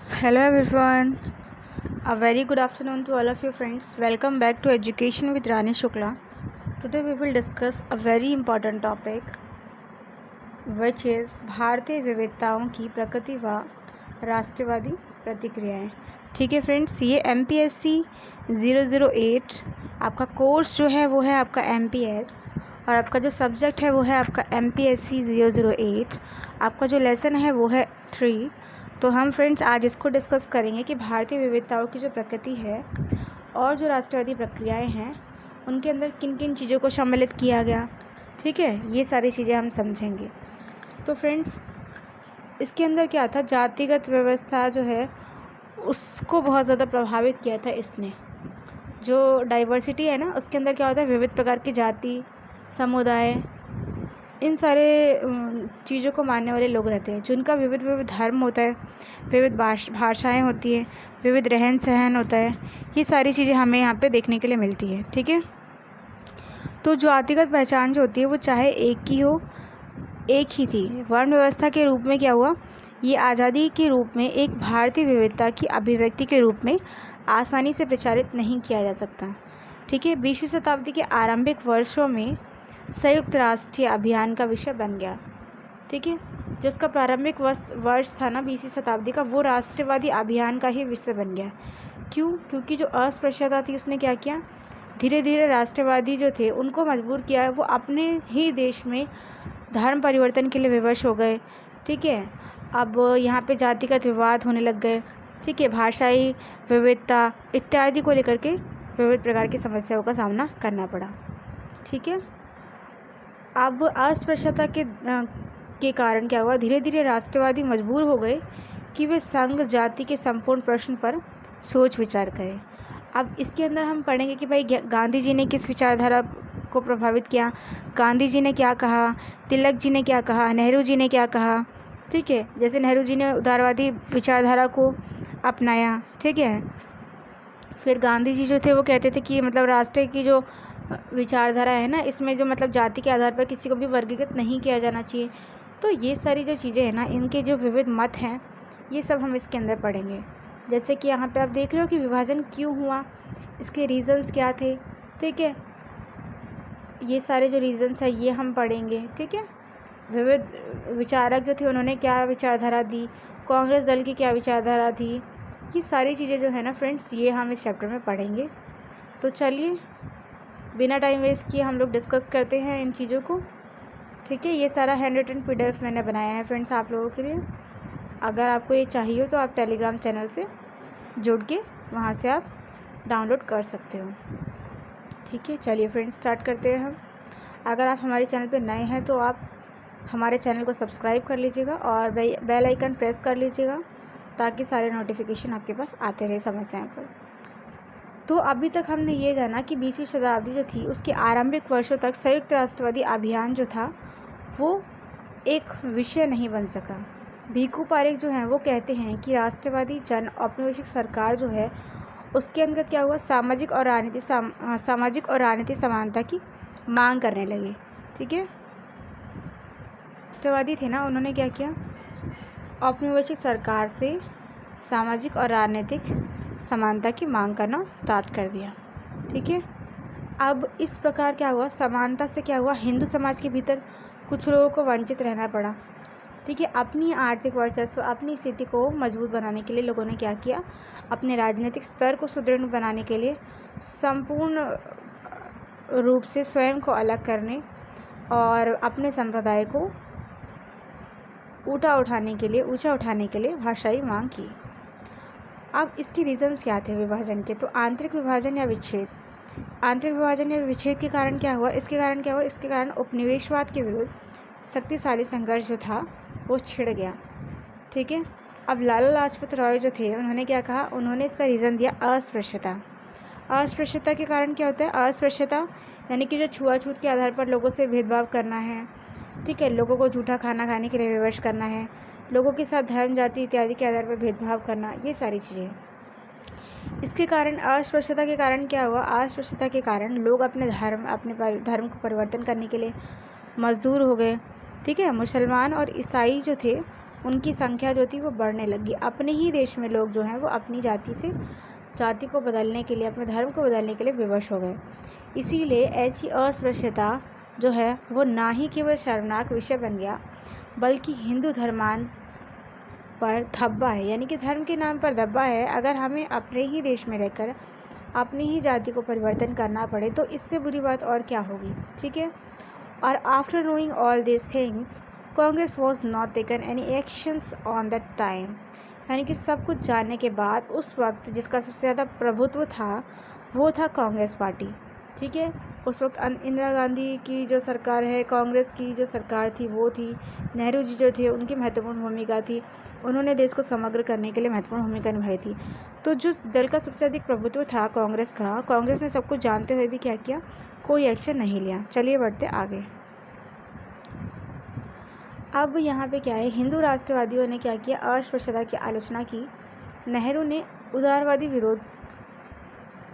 Hello everyone. A very good afternoon to all of you friends. Welcome back to Education with Rani Shukla. Today we will discuss a very important topic which is भारतीय विविधताओं की प्रकृति व राष्ट्रवादी प्रतिक्रियाएं। ठीक है friends, ये MPSC 008 आपका कोर्स जो है वो है आपका MPS और आपका जो सब्जेक्ट है वो है आपका MPSC 008। आपका जो लेसन है वो है 3। तो हम फ्रेंड्स आज इसको डिस्कस करेंगे कि भारतीय विविधताओं की जो प्रकृति है और जो राष्ट्रवादी प्रक्रियाएं हैं उनके अंदर किन किन चीज़ों को सम्मिलित किया गया। ठीक है, ये सारी चीज़ें हम समझेंगे। तो फ्रेंड्स इसके अंदर क्या था, जातिगत व्यवस्था जो है उसको बहुत ज़्यादा प्रभावित किया था इसने। जो डाइवर्सिटी है ना उसके अंदर क्या होता है, विविध प्रकार की जाति, समुदाय, इन सारे चीज़ों को मानने वाले लोग रहते हैं, जिनका विविध विविध धर्म होता है, विविध भाषाएं होती हैं, विविध रहन सहन होता है। ये सारी चीज़ें हमें यहाँ पे देखने के लिए मिलती है। ठीक है, तो जातिगत पहचान जो होती है वो चाहे एक की हो, एक ही थी। वर्ण व्यवस्था के रूप में क्या हुआ, ये आज़ादी के रूप में एक भारतीय विविधता की अभिव्यक्ति के रूप में आसानी से प्रचारित नहीं किया जा सकता। ठीक है, 20वीं शताब्दी के आरंभिक वर्षों में संयुक्त राष्ट्रीय अभियान का विषय बन गया। ठीक है, जिसका प्रारंभिक वर्ष था ना 20वीं शताब्दी का, वो राष्ट्रवादी अभियान का ही विषय बन गया। क्यों? क्योंकि जो अस्पृश्यता थी उसने क्या किया, धीरे धीरे राष्ट्रवादी जो थे उनको मजबूर किया, वो अपने ही देश में धर्म परिवर्तन के लिए विवश हो गए। ठीक है, अब यहाँ पे जातिगत विवाद होने लग गए। ठीक है, भाषाई विविधता इत्यादि को लेकर के विविध प्रकार की समस्याओं का सामना करना पड़ा। ठीक है, अब अस्पृश्यता के कारण क्या हुआ, धीरे धीरे राष्ट्रवादी मजबूर हो गए कि वे संघ जाति के संपूर्ण प्रश्न पर सोच विचार करें। अब इसके अंदर हम पढ़ेंगे कि भाई गांधी जी ने किस विचारधारा को प्रभावित किया, गांधी जी ने क्या कहा, तिलक जी ने क्या कहा, नेहरू जी ने क्या कहा। ठीक है, जैसे नेहरू जी ने उदारवादी विचारधारा को अपनाया। ठीक है, फिर गांधी जी जो थे वो कहते थे कि मतलब राष्ट्र की जो विचारधारा है ना, इसमें जो मतलब जाति के आधार पर किसी को भी वर्गीकृत नहीं किया जाना चाहिए। तो ये सारी जो चीज़ें हैं ना, इनके जो विविध मत हैं ये सब हम इसके अंदर पढ़ेंगे। जैसे कि यहाँ पे आप देख रहे हो कि विभाजन क्यों हुआ, इसके रीज़न्स क्या थे। ठीक है, ये सारे जो रीज़न्स हैं ये हम पढ़ेंगे। ठीक है, विविध विचारक जो थे उन्होंने क्या विचारधारा दी, कांग्रेस दल की क्या विचारधारा थी, ये सारी चीज़ें जो है ना फ्रेंड्स ये हम इस चैप्टर में पढ़ेंगे। तो चलिए बिना टाइम वेस्ट किए हम लोग डिस्कस करते हैं इन चीज़ों को। ठीक है, ये सारा हैंड रिटन PDF मैंने बनाया है फ्रेंड्स आप लोगों के लिए। अगर आपको ये चाहिए हो तो आप टेलीग्राम चैनल से जुड़ के वहाँ से आप डाउनलोड कर सकते हो। ठीक है, चलिए फ्रेंड्स स्टार्ट करते हैं हम। अगर आप हमारे चैनल पे नए हैं तो आप हमारे चैनल को सब्सक्राइब कर लीजिएगा और बेल आइकन प्रेस कर लीजिएगा ताकि सारे नोटिफिकेशन आपके पास आते रहे समय समय पर। तो अभी तक हमने ये जाना कि 20वीं शताब्दी जो थी उसके आरंभिक वर्षों तक संयुक्त राष्ट्रवादी अभियान जो था वो एक विषय नहीं बन सका। भीखू पारेख जो हैं वो कहते हैं कि राष्ट्रवादी जन औपनिवेशिक सरकार जो है उसके अंदर क्या हुआ, सामाजिक और राजनीतिक समानता की मांग करने लगे। ठीक है, राष्ट्रवादी थे ना, उन्होंने क्या किया, औपनिवेशिक सरकार से सामाजिक और राजनीतिक समानता की मांग करना स्टार्ट कर दिया। ठीक है, अब इस प्रकार क्या हुआ, समानता से क्या हुआ, हिंदू समाज के भीतर कुछ लोगों को वंचित रहना पड़ा। ठीक है, अपनी आर्थिक वर्चस्व, अपनी स्थिति को मजबूत बनाने के लिए लोगों ने क्या किया, अपने राजनीतिक स्तर को सुदृढ़ बनाने के लिए संपूर्ण रूप से स्वयं को अलग करने और अपने संप्रदाय को ऊंचा उठाने के लिए भाषाई मांग की। अब इसके रीज़न्स क्या थे विभाजन के, तो आंतरिक विभाजन या विच्छेद के कारण क्या हुआ, इसके कारण उपनिवेशवाद के विरुद्ध शक्तिशाली संघर्ष जो था वो छिड़ गया। ठीक है, अब लाला लाजपत राय जो थे उन्होंने क्या कहा, उन्होंने इसका रीज़न दिया अस्पृश्यता के कारण क्या होता है, अस्पृश्यता यानी कि जो छुआछूत के आधार पर लोगों से भेदभाव करना है। ठीक है, लोगों को झूठा खाना खाने के लिए विवश करना है, लोगों के साथ धर्म जाति इत्यादि के आधार पर भेदभाव करना, ये सारी चीज़ें। इसके कारण अस्पृश्यता के कारण क्या हुआ, अस्पृश्यता के कारण लोग अपने धर्म को परिवर्तन करने के लिए मजदूर हो गए। ठीक है, मुसलमान और ईसाई जो थे उनकी संख्या जो थी वो बढ़ने लगी। अपने ही देश में लोग जो हैं वो अपनी जाति को बदलने के लिए, अपने धर्म को बदलने के लिए विवश हो गए। इसीलिए ऐसी अस्पृश्यता जो है वो ना ही केवल शर्मनाक विषय बन गया, बल्कि हिंदू धर्मांत पर धब्बा है, यानी कि धर्म के नाम पर धब्बा है। अगर हमें अपने ही देश में रहकर अपनी ही जाति को परिवर्तन करना पड़े तो इससे बुरी बात और क्या होगी, ठीक है। और after knowing all this things Congress was not taken any actions on that time, यानी कि सब कुछ जानने के बाद उस वक्त जिसका सबसे ज़्यादा प्रभुत्व था वो था कांग्रेस पार्टी, ठीक है। उस वक्त इंदिरा गांधी की जो सरकार है, कांग्रेस की जो सरकार थी वो थी। नेहरू जी जो थे उनकी महत्वपूर्ण भूमिका थी, उन्होंने देश को समग्र करने के लिए महत्वपूर्ण भूमिका निभाई थी। तो जो दल का सबसे अधिक प्रभुत्व था कांग्रेस का, कांग्रेस ने सब कुछ जानते हुए भी क्या किया, कोई एक्शन नहीं लिया। चलिए बढ़ते आगे। अब यहाँ पे क्या है, हिंदू राष्ट्रवादियों ने क्या किया, अस्पृश्यता की आलोचना की। नेहरू ने उदारवादी विरोध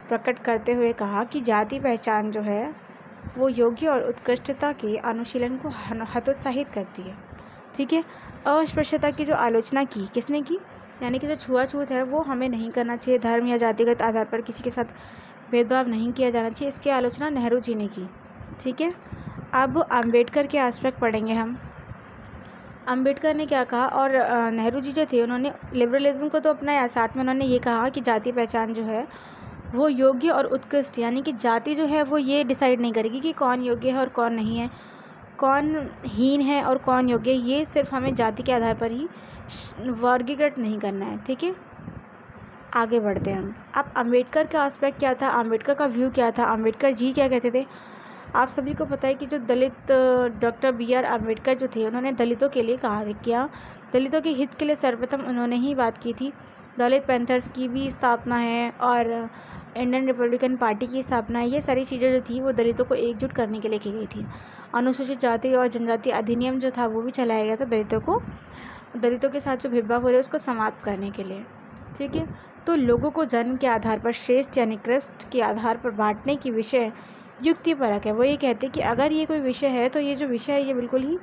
प्रकट करते हुए कहा कि जाति पहचान जो है वो योग्य और उत्कृष्टता के अनुशीलन को हतोत्साहित करती है, ठीक है। अस्पृश्यता की जो आलोचना की, किसने की, यानी कि जो छुआछूत है वो हमें नहीं करना चाहिए, धर्म या जातिगत आधार पर किसी के साथ भेदभाव नहीं किया जाना चाहिए, इसकी आलोचना नेहरू जी ने की, ठीक है। अब अम्बेडकर के एस्पेक्ट पढ़ेंगे हम। अम्बेडकर ने क्या कहा, और नेहरू जी जो थे उन्होंने लिबरलिज्म को तो अपनाया, साथ में उन्होंने ये कहा कि जाति पहचान जो है वो योग्य और उत्कृष्ट, यानी कि जाति जो है वो ये डिसाइड नहीं करेगी कि कौन योग्य है और कौन नहीं है, कौन हीन है और कौन योग्य है, ये सिर्फ हमें जाति के आधार पर ही वर्गीकृत नहीं करना है, ठीक है। आगे बढ़ते हैं हम। अब अम्बेडकर का एस्पेक्ट क्या था, अम्बेडकर का व्यू क्या था, अम्बेडकर जी क्या कहते थे। आप सभी को पता है कि जो दलित डॉक्टर BR अम्बेडकर जो थे उन्होंने दलितों के लिए कार्य किया, दलितों के हित के लिए सर्वप्रथम उन्होंने ही बात की थी। दलित पैंथर्स की भी स्थापना है और इंडियन रिपब्लिकन पार्टी की स्थापना है। ये सारी चीज़ें जो थी वो दलितों को एकजुट करने के लिए की गई थी। अनुसूचित जाति और जनजाति अधिनियम जो था वो भी चलाया गया था दलितों के साथ जो भेदभाव हो रहा है उसको समाप्त करने के लिए, ठीक है। तो लोगों को जन्म के आधार पर श्रेष्ठ यानी कृष्ट के आधार पर बांटने की विषय युक्तिपरक है। वो ये कहते हैं कि अगर ये कोई विषय है तो ये जो विषय है ये बिल्कुल ही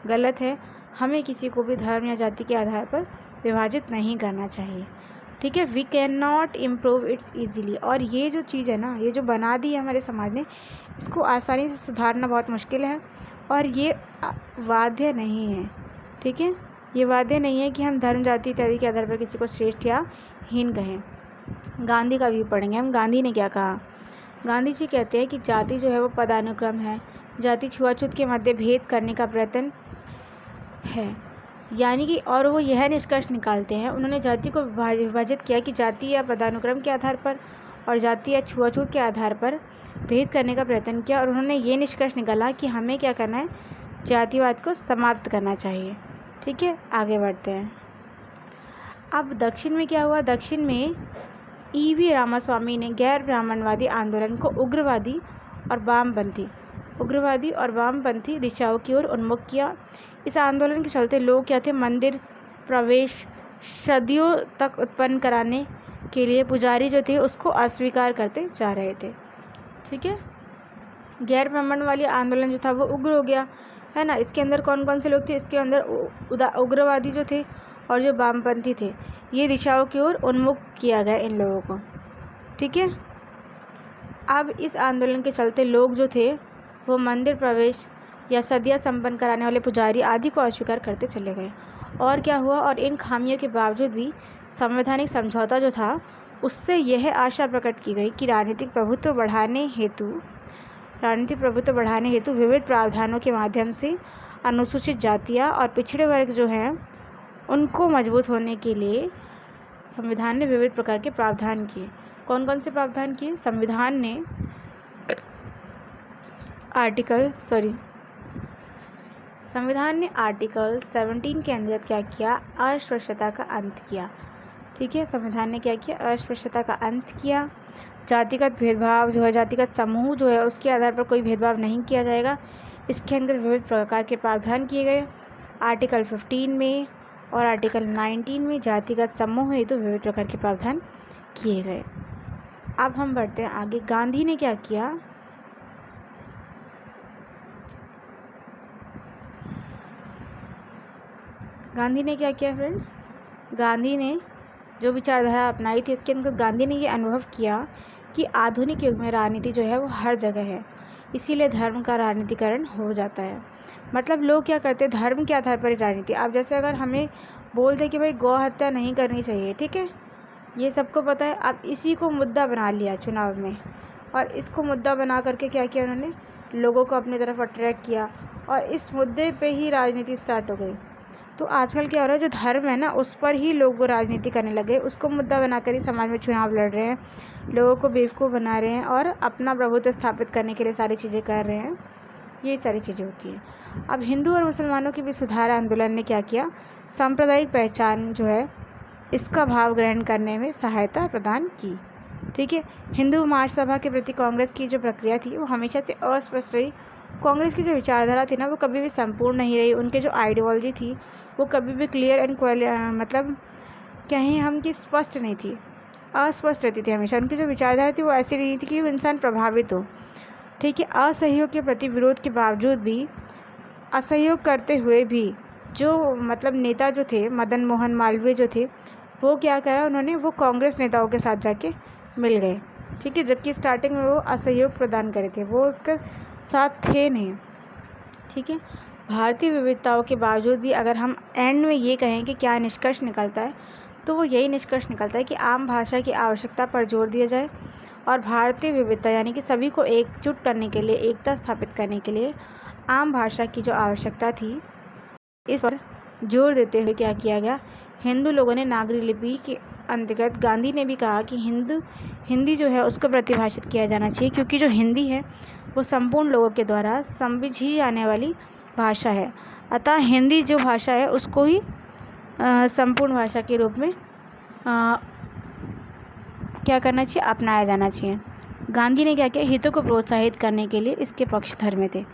गलत है, हमें किसी को भी धर्म या जाति के आधार पर विभाजित नहीं करना चाहिए, ठीक है। We can not improve its easily, और ये जो चीज़ है ना, ये जो बना दी है हमारे समाज ने, इसको आसानी से सुधारना बहुत मुश्किल है और ये वाध्य नहीं है, ठीक है। ये वाध्य नहीं है कि हम धर्म जाति इत्यादि के आधार पर किसी को श्रेष्ठ या हीन कहें। गांधी का भी पढ़ेंगे हम। गांधी ने क्या कहा, गांधी जी कहते हैं कि जाति जो है वो पदानुक्रम है, जाति छुआछूत के मध्य भेद करने का प्रयत्न है, यानी कि, और वो यह निष्कर्ष निकालते हैं, उन्होंने जाति को विभाजित किया कि जाति या पदानुक्रम के आधार पर और जाति या छुआछूत के आधार पर भेद करने का प्रयत्न किया, और उन्होंने ये निष्कर्ष निकाला कि हमें क्या करना है, जातिवाद को समाप्त करना चाहिए, ठीक है। आगे बढ़ते हैं। अब दक्षिण में क्या हुआ, दक्षिण में EV रामास्वामी ने गैर ब्राह्मणवादी आंदोलन को उग्रवादी और वामपंथी दिशाओं की ओर उन्मुख किया। इस आंदोलन के चलते लोग क्या थे, मंदिर प्रवेश सदियों तक उत्पन्न कराने के लिए पुजारी जो थे उसको अस्वीकार करते जा रहे थे, ठीक है। गैर ब्राह्मण वाली आंदोलन जो था वो उग्र हो गया, है ना। इसके अंदर कौन कौन से लोग थे, इसके अंदर उग्रवादी जो थे और जो वामपंथी थे, ये दिशाओं की ओर उन्मुख किया गया इन लोगों को, ठीक है। अब इस आंदोलन के चलते लोग जो थे वो मंदिर प्रवेश या सदिया संपन्न कराने वाले पुजारी आदि को अस्वीकार करते चले गए। और क्या हुआ, और इन खामियों के बावजूद भी संवैधानिक समझौता जो था उससे यह आशा प्रकट की गई कि राजनीतिक प्रभुत्व बढ़ाने हेतु विविध प्रावधानों के माध्यम से अनुसूचित जातियाँ और पिछड़े वर्ग जो हैं उनको मजबूत होने के लिए संविधान ने विविध प्रकार के प्रावधान किए। कौन कौन से प्रावधान किए, संविधान ने आर्टिकल 17 के अंतर्गत क्या किया, अस्पृश्यता का अंत किया, ठीक है। संविधान ने क्या किया, अस्पृश्यता का अंत किया। जातिगत भेदभाव जो है, जातिगत समूह जो है उसके आधार पर कोई भेदभाव नहीं किया जाएगा। इसके अंदर विविध प्रकार के प्रावधान किए गए। आर्टिकल 15 में और आर्टिकल 19 में जातिगत समूह हेतु विविध प्रकार के प्रावधान किए गए। अब हम बढ़ते हैं आगे। गांधी ने क्या किया, गांधी ने क्या किया फ्रेंड्स, गांधी ने जो विचारधारा अपनाई थी उसके अंदर गांधी ने ये अनुभव किया कि आधुनिक युग में राजनीति जो है वो हर जगह है, इसीलिए धर्म का राजनीतिकरण हो जाता है। मतलब लोग क्या करते हैं, धर्म के आधार पर ही राजनीति। अब जैसे अगर हमें बोल दे कि भाई गौ हत्या नहीं करनी चाहिए, ठीक है, ये सबको पता है, अब इसी को मुद्दा बना लिया चुनाव में, और इसको मुद्दा बना करके क्या किया उन्होंने, लोगों को अपनी तरफ अट्रैक्ट किया और इस मुद्दे पे ही राजनीति स्टार्ट हो गई। तो आजकल क्या हो रहा है, जो धर्म है ना उस पर ही लोग राजनीति करने लगे, उसको मुद्दा बनाकर ही समाज में चुनाव लड़ रहे हैं, लोगों को बेवकूफ़ बना रहे हैं और अपना प्रभुत्व स्थापित करने के लिए सारी चीज़ें कर रहे हैं। यही सारी चीज़ें होती हैं। अब हिंदू और मुसलमानों के भी सुधार आंदोलन ने क्या किया, सांप्रदायिक पहचान जो है इसका भाव ग्रहण करने में सहायता प्रदान की। ठीक है, हिंदू महासभा के प्रति कांग्रेस की जो प्रक्रिया थी वो हमेशा से अस्पष्ट रही। कांग्रेस की जो विचारधारा थी ना वो कभी भी संपूर्ण नहीं रही, उनके जो आइडियोलॉजी थी वो कभी भी क्लियर एंड मतलब कहें हम कि स्पष्ट नहीं थी, अस्पष्ट रहती थी हमेशा। उनकी जो विचारधारा थी वो ऐसी नहीं थी कि वो इंसान प्रभावित हो। ठीक है, असहयोग के प्रति विरोध के बावजूद भी, असहयोग करते हुए भी जो मतलब नेता जो थे, मदन मोहन मालवीय जो थे, वो क्या करा उन्होंने, वो कांग्रेस नेताओं के साथ जाके मिल गए। ठीक है, जबकि स्टार्टिंग में वो असहयोग प्रदान करे थे, वो उसके साथ थे नहीं। ठीक है, भारतीय विविधताओं के बावजूद भी अगर हम एंड में ये कहें कि क्या निष्कर्ष निकलता है, तो वो यही निष्कर्ष निकलता है कि आम भाषा की आवश्यकता पर जोर दिया जाए और भारतीय विविधता यानी कि सभी को एकजुट करने के लिए, एकता स्थापित करने के लिए आम भाषा की जो आवश्यकता थी इस पर जोर देते हुए क्या किया गया, हिंदू लोगों ने नागरी लिपि के अंतर्गत गांधी ने भी कहा कि हिंदी जो है उसको प्रतिभाषित किया जाना चाहिए, क्योंकि जो हिंदी है वो संपूर्ण लोगों के द्वारा समझी जाने वाली भाषा है। अतः हिंदी जो भाषा है उसको ही संपूर्ण भाषा के रूप में क्या करना चाहिए, अपनाया जाना चाहिए। गांधी ने क्या किया, हितों को प्रोत्साहित करने के लिए इसके पक्षधर में थे।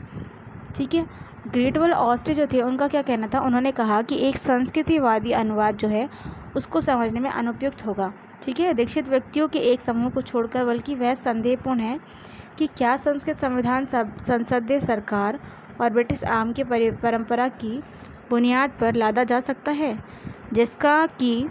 ठीक है, ग्रेट वॉल ऑस्ट्रे जो थे उनका क्या कहना था, उन्होंने कहा कि एक संस्कृतिवादी अनुवाद जो है उसको समझने में अनुपयुक्त होगा। ठीक है, दीक्षित व्यक्तियों के एक समूह को छोड़कर, बल्कि वह संदेहपूर्ण है कि क्या संस्कृत संविधान संसदीय सरकार और ब्रिटिश आम की परंपरा की बुनियाद पर लादा जा सकता है, जिसका कि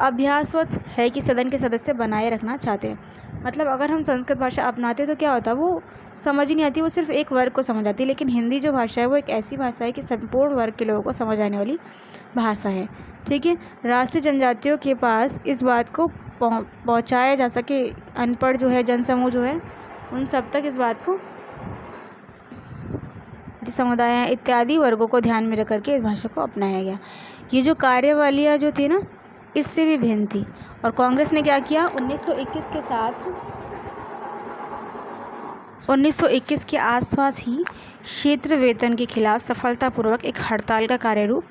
अभ्यासवत है कि सदन के सदस्य बनाए रखना चाहते हैं। मतलब अगर हम संस्कृत भाषा अपनाते तो क्या होता, वो समझ ही नहीं आती, वो सिर्फ एक वर्ग को समझ आती है। लेकिन हिंदी जो भाषा है वो एक ऐसी भाषा है कि संपूर्ण वर्ग के लोगों को समझ आने वाली भाषा है। ठीक है, राष्ट्रीय जनजातियों के पास इस बात को पहुँचाया जा सके, अनपढ़ जो है जनसमूह जो है उन सब तक इस बात को, समुदाय इत्यादि वर्गों को ध्यान में रख करके इस भाषा को अपनाया गया। ये जो कार्यवालियाँ जो थी ना इससे भी भिन्न थी। और कांग्रेस ने क्या किया, 1921 के आसपास ही क्षेत्र वेतन के खिलाफ सफलतापूर्वक एक हड़ताल का कार्यरूप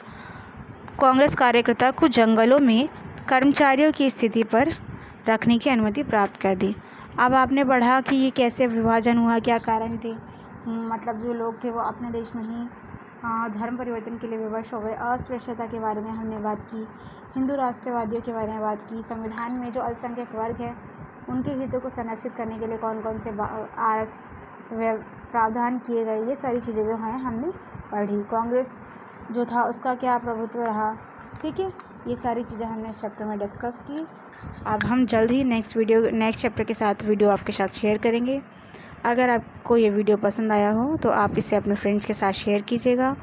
कांग्रेस कार्यकर्ता को जंगलों में कर्मचारियों की स्थिति पर रखने की अनुमति प्राप्त कर दी। अब आपने पढ़ा कि ये कैसे विभाजन हुआ, क्या कारण थे। मतलब जो लोग थे वो अपने देश में ही धर्म परिवर्तन के लिए विवश हो गए। अस्पृश्यता के बारे में हमने बात की, हिंदू राष्ट्रवादियों के बारे में बात की, संविधान में जो अल्पसंख्यक वर्ग है उनके हितों को संरक्षित करने के लिए कौन कौन से प्रावधान किए गए, ये सारी चीज़ें जो हैं हमने पढ़ी। कांग्रेस जो था उसका क्या प्रभुत्व रहा। ठीक है, ये सारी चीज़ें हमने इस चैप्टर में डिस्कस की। अब हम जल्द ही नेक्स्ट चैप्टर के साथ वीडियो आपके साथ शेयर करेंगे। अगर आपको ये वीडियो पसंद आया हो तो आप इसे अपने फ्रेंड्स के साथ शेयर कीजिएगा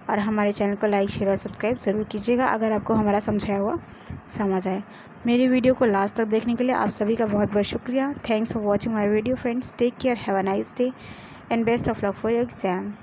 और हमारे चैनल को लाइक, शेयर और सब्सक्राइब ज़रूर कीजिएगा अगर आपको हमारा समझाया हुआ समझ आए। मेरी वीडियो को लास्ट तक देखने के लिए आप सभी का बहुत बहुत शुक्रिया। Thanks for watching my video friends. Take care, have a nice day and best of luck for your exam.